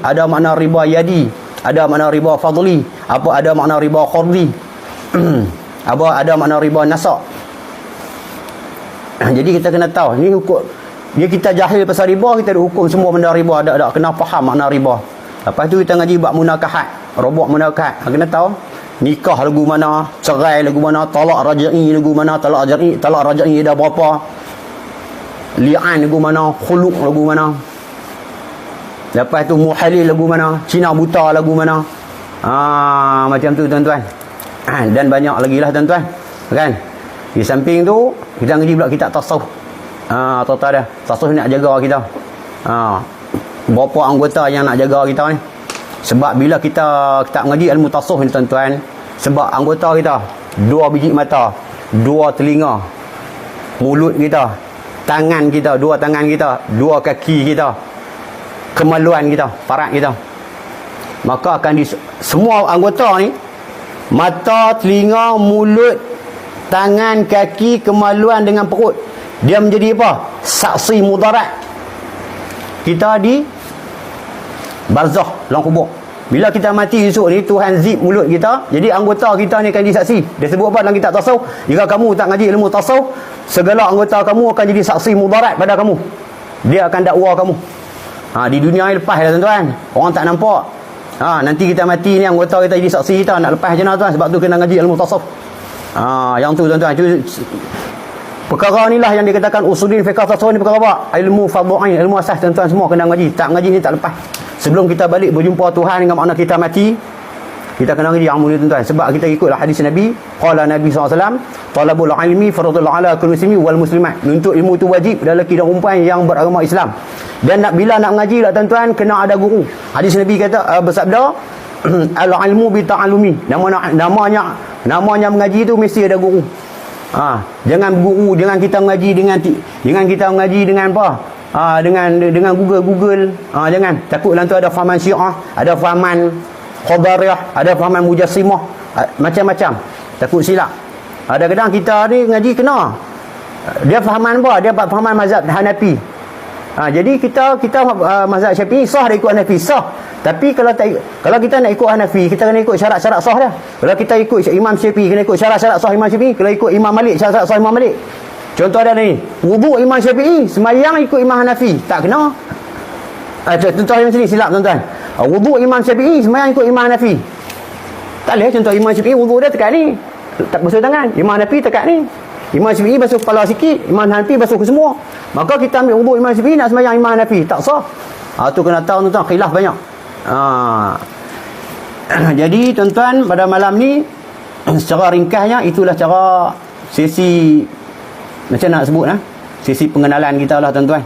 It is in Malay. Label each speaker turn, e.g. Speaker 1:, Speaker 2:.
Speaker 1: ada makna riba yadi, ada makna riba fadli, ada makna riba qardi, ada makna riba nasak. Jadi kita kena tahu ni hukum. Dia kita jahil pasal riba, kita ada hukum semua benda riba, ada kena faham makna riba. Lepas tu kita ngaji bab munakahat, robok munakahat. Kena tahu nikah lagu mana, cerai lagu mana, talak raj'i lagu mana, talak raj'i dah berapa, li'an lagu mana, khuluq lagu mana. Lepas tu muhalil lagu mana, Cina buta lagu mana. Macam tu tuan-tuan. Dan banyak lagi lah tuan-tuan. Kan? Di samping tu kita ngaji pula kitab tasawuf. Tuan-tuan dah. Tasawuf nak jaga kita. Berapa anggota yang nak jaga kita ni? Sebab bila kita ngaji ilmu tasawuf ni tuan-tuan, sebab anggota kita 2 biji mata, 2 telinga, mulut kita, tangan kita, 2 tangan kita, 2 kaki kita, kemaluan kita, farad kita. Maka akan semua anggota ni, mata, telinga, mulut, tangan, kaki, kemaluan dengan perut, dia menjadi apa? Saksi mudarat kita di barzakh, dalam kubur. Bila kita mati esok ni, Tuhan zip mulut kita, jadi anggota kita ni akan jadi saksi. Dia sebut apa dalam kitab tasawuf? Jika kamu tak ngaji ilmu tasawuf, segala anggota kamu akan jadi saksi mudarat pada kamu. Dia akan dakwa kamu. Di dunia ni lepas lah tuan-tuan. Orang tak nampak. Nanti kita mati ni, anggota kita jadi saksi kita. Nak lepas macam mana tuan? Sebab tu kena ngaji ilmu tasawuf. Yang tu tuan-tuan. Perkara inilah yang dikatakan usulin fiqh tasawuf ni perkara apa? Ilmu fardhu ain, ilmu asas tuan-tuan semua kena ngaji. Tak ngaji ni tak lepas. Sebelum kita balik berjumpa Tuhan dengan makna kita mati, kita kena ngaji ilmu ni tuan-tuan. Sebab kita ikutlah hadis Nabi. Qala Nabi SAW, talabul ilmi fardhul ala kulli muslimi wal muslimat. Menuntut ilmu tu wajib dalam lelaki dan perempuan yang beragama Islam. Dan bila nak mengaji lah tuan-tuan, kena ada guru. Hadis Nabi kata, bersabda, al-ilmu bi ta'allumi. Namanya mengaji tu mesti ada guru. Jangan guru, jangan kita mengaji dengan apa? Dengan Google. Jangan. Takut dalam tu ada fahaman Syiah, ada fahaman Qadariyah, ada fahaman Mujassimah, macam-macam. Takut silap. Kadang-kadang kita ni ngaji kena. Dia fahaman apa? Dia fahaman mazhab Hanafi. Jadi kita mazhab Syafi'i sah dia ikut Hanafi, sah. Tapi kalau kita nak ikut Hanafi, kita kena ikut syarat-syarat sah dia. Kalau kita ikut Imam Syafi'i, kena ikut syarat-syarat sah Imam Syafi'i. Kalau ikut Imam Malik, syarat-syarat sah Imam Malik. Contoh ada ni, wuduk Imam Syafi'i, semayang ikut Imam Hanafi, tak kena. Contoh yang sini silap tuan-tuan. Wuduk Imam Syafi'i, semayang ikut Imam Hanafi, tak boleh. Contoh Imam Syafi'i wuduk dia tekat ni, tak basuh tangan. Imam Hanafi tekat ni. Imam Syafi'i basuh kepala sikit, Imam Hanafi basuh ke semua. Maka kita ambil wuduk Imam Syafi'i, nak semayang Imam Hanafi, tak sah. Tu kena tahu tuan-tuan, khilaf banyak. Jadi tuan-tuan, pada malam ni secara ringkasnya itulah cara sesi, macam nak sebut sesi pengenalan kita lah tuan-tuan.